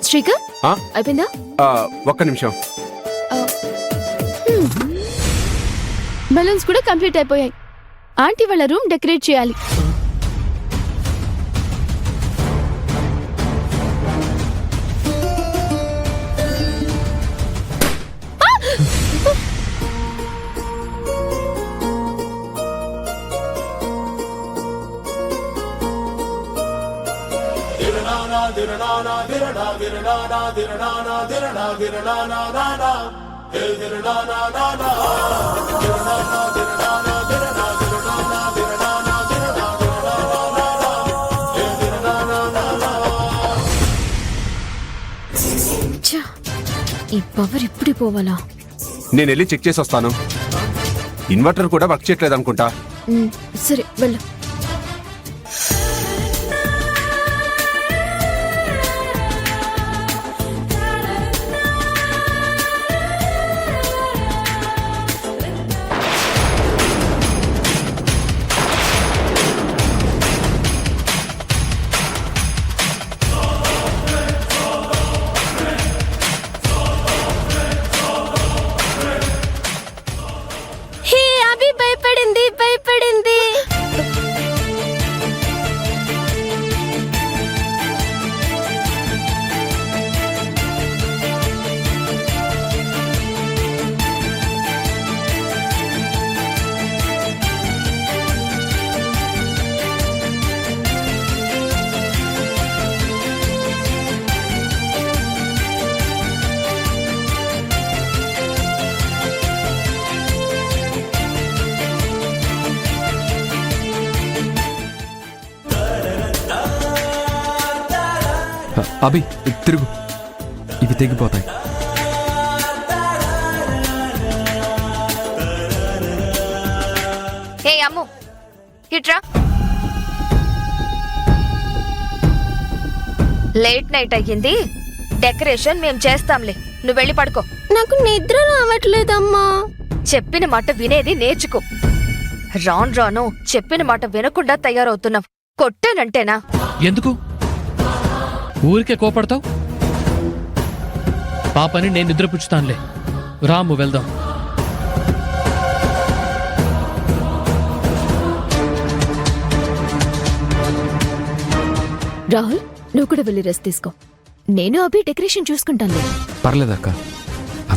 శ్రీకర్ ఆ? అయిపోయిందా? ఒక్క నిమిషం. బలూన్స్ కూడా కంప్లీట్ అయిపోయాయి. ఆంటీ వాళ్ళ రూమ్ డెకరేట్ చేయాలి. ఈ పవర్ ఇప్పుడే పోవాలా? నేను వెళ్ళి చెక్ చేసి వస్తాను. ఇన్వర్టర్ కూడా వర్క్ చేయట్లేదు అనుకుంటా. సరే వెళ్ళు. భయపడింది. అభి తిరుగు, ఇవి తెగిపోతాయి. హే అమ్ము, ఇట్రా. లేట్ నైట్ అయ్యింది, డెకరేషన్ మేం చేస్తాంలే, నువ్వు వెళ్ళి పడుకో. నాకు నిద్ర రావట్లేదమ్మా. చెప్పిన మాట వినేది నేర్చుకో. రాను చెప్పిన మాట వినకుండా తయారవుతున్నావు. కొట్టానంటేనా? ఎందుకు ఊరికే కోపడతావు? పాపని నేను నిద్రపుచ్చుతానులే. రాము వెళ్దాం. రాహుల్, నువ్వు కూడా వెళ్ళి రెస్ట్ తీసుకో. నేను అభి డెకరేషన్ చూసుకుంటాను. పర్లేదక్క,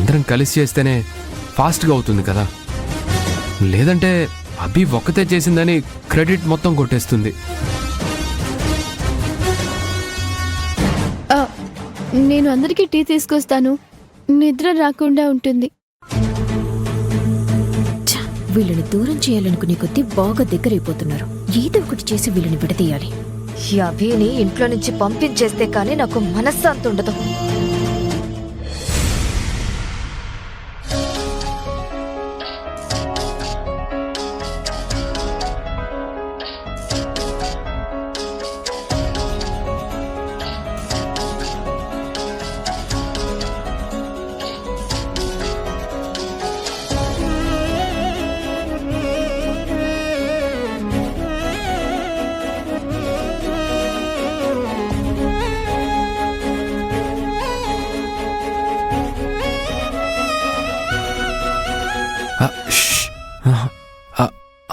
అందరం కలిసి చేస్తేనే ఫాస్ట్గా అవుతుంది కదా. లేదంటే అభి ఒక్కతే చేసిందని క్రెడిట్ మొత్తం కొట్టేస్తుంది. నేను అందరికీ టీ తీసుకొస్తాను, నిద్ర రాకుండా ఉంటుంది. వీళ్ళని దూరం చేయాలనుకునే కొద్దీ బాగా దగ్గరైపోతున్నారు. ఏదో ఒకటి చేసి వీళ్ళని విడదీయాలి. ఈ అభిని ఇంట్లో నుంచి పంపించేస్తే కానీ నాకు మనశ్శాంతి ఉండదు.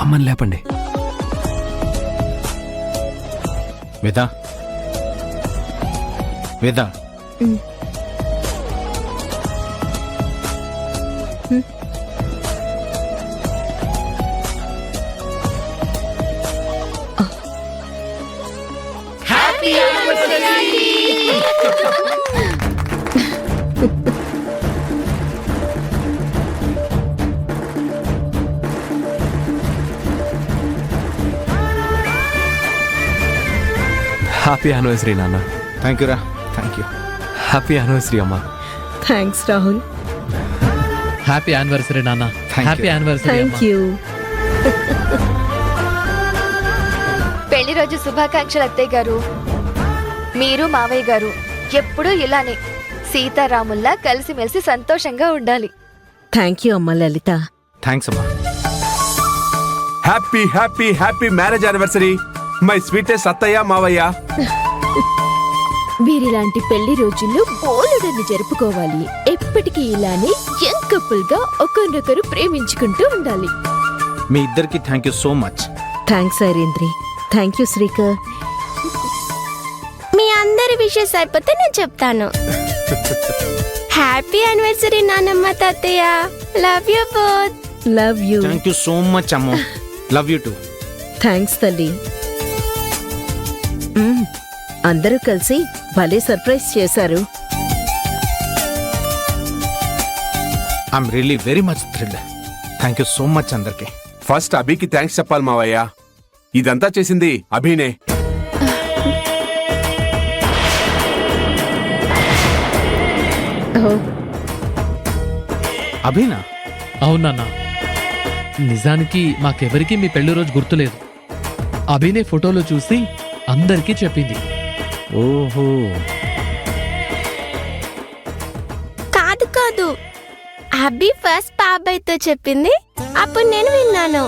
అమ్మని లేపండి. వేదా, వేదా, హ్యాపీ యానివర్సరీ నాన్న. థ్యాంక్ యూ రా, థ్యాంక్ యూ. హ్యాపీ యానివర్సరీ అమ్మా. థ్యాంక్స్ రాహుల్. హ్యాపీ యానివర్సరీ నాన్న. Thank you. Happy anniversary. Thank you. పెళ్లి రోజు శుభాకాంక్షలు అత్తయ్య గారు. మీరు మావయ్య గారు ఎప్పుడూ ఇలానే సీతారాముల్లా కలిసిమెలిసి సంతోషంగా ఉండాలి. థ్యాంక్ యూ అమ్మా లలిత. థ్యాంక్స్ అమ్మా. Happy happy happy marriage anniversary my sweetest అత్తయ్య మావయ్య. వీరిలాంటి పెళ్లి రోజుల్లో బోలెడన్ని జరుపుకోవాలి. ఎప్పటికీ ఇలానే యంగ్ కపుల్ గా ఒకరినొకరు ప్రేమించుకుంటూ ఉండాలి. మీ ఇద్దరికి thank you so much. Thanks ఐరేంద్రి. Thank you Srikar. మీ అందరి విషెస్ అయిపోతే నేను చెప్తాను. హ్యాపీ యానివర్సరీ నానమ్మ తాతయ్య. Love you both. Love you. Thank you so much అమ్మో. Love you too. థ్యాంక్స్ తల్లి. అందరూ కలిసి భలే సర్ప్రైజ్ చేశారు. I'm really very much thrilled. Thank you so much అందరికి. ఫస్ట్ అభికి థ్యాంక్స్ చెప్పాలి మావయ్య. ఇదంతా చేసింది అభినే. అభినా? అవును నాన్న. నిజానికి మాకెవరికీ మీ పెళ్లి రోజు గుర్తులేదు. అభినే ఫోటోలో చూసి అందరికీ చెప్పింది. ఓహో. కాదు కాదు, అబ్బి ఫస్ట్ బాబాయ్తో చెప్పింది. అప్పుడు నేను విన్నాను.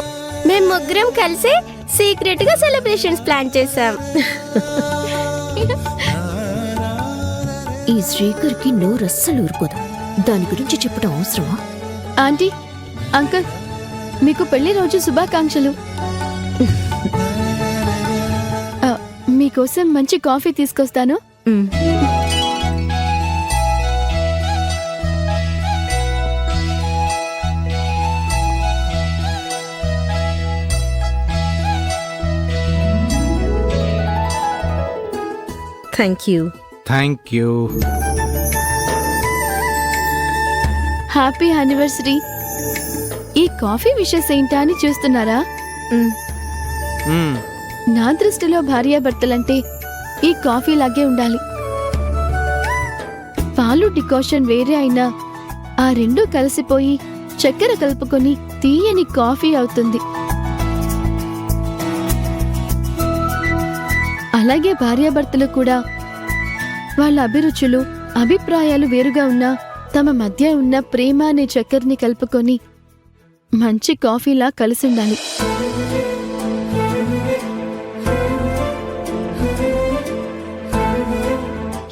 మేము ముగ్గురం కలిసి సీక్రెట్ గా సెలబ్రేషన్స్ ప్లాన్ చేసాం. ఈ శ్రీకర్ కి నోరు అస్సలు ఊరుకోదు. దాని గురించి చెప్పడం అవసరమా? ఆంటీ, అంకుల్, మీకు పెళ్లి రోజు శుభాకాంక్షలు. మీకోసం మంచి కాఫీ తీసుకొస్తాను. Thank you. Thank you. Happy anniversary. ఈ కాఫీ విషెస్ ఏంటా అని చూస్తున్నారా? నా దృష్టిలో భార్యాభర్తలంటే ఈ కాఫీ లాగే ఉండాలి. పాలు డికాషన్ వేరే అయినా ఆ రెండూ కలిసిపోయి చక్కెర కలుపుకొని తీయని కాఫీ అవుతుంది. అలాగే భార్యాభర్తలు కూడా వాళ్ళ అభిరుచులు, అభిప్రాయాలు వేరుగా ఉన్నా తమ మధ్య ఉన్న ప్రేమ అనే చక్కెరని కలుపుకొని మంచి కాఫీలా కలిసి ఉండాలి.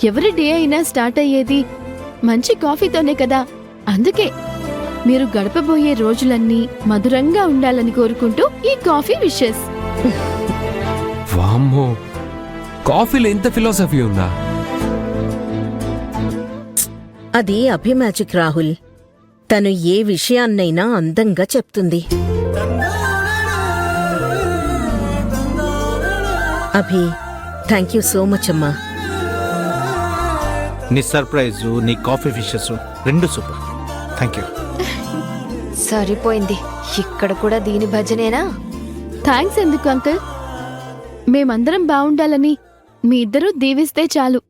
ఎవరి డే అయినా స్టార్ట్ అయ్యేది మంచి కాఫీతోనే కదా. అందుకే మీరు గడపబోయే రోజులన్నీ మధురంగా ఉండాలని కోరుకుంటూ ఈ కాఫీ విషెస్. వామ్మో, కాఫీలో ఇంత ఫిలాసఫీ ఉందా? అది అభి మ్యాజిక్ రాహుల్. తను ఏ విషయాన్నైనా అందంగా చెప్తుంది. అభి, థ్యాంక్ యూ సో మచ్ అమ్మా. నీ సర్ప్రైజు, నీ కాఫీ ఫిషెస్ రెండు సూపర్. Thank you. సరిపోయింది. ఇక్కడ కూడా దీని భజనేనా? థ్యాంక్స్ ఎందుకు అంకుల్. మేమందరం బావుండాలని మీ ఇద్దరూ దీవిస్తే చాలు.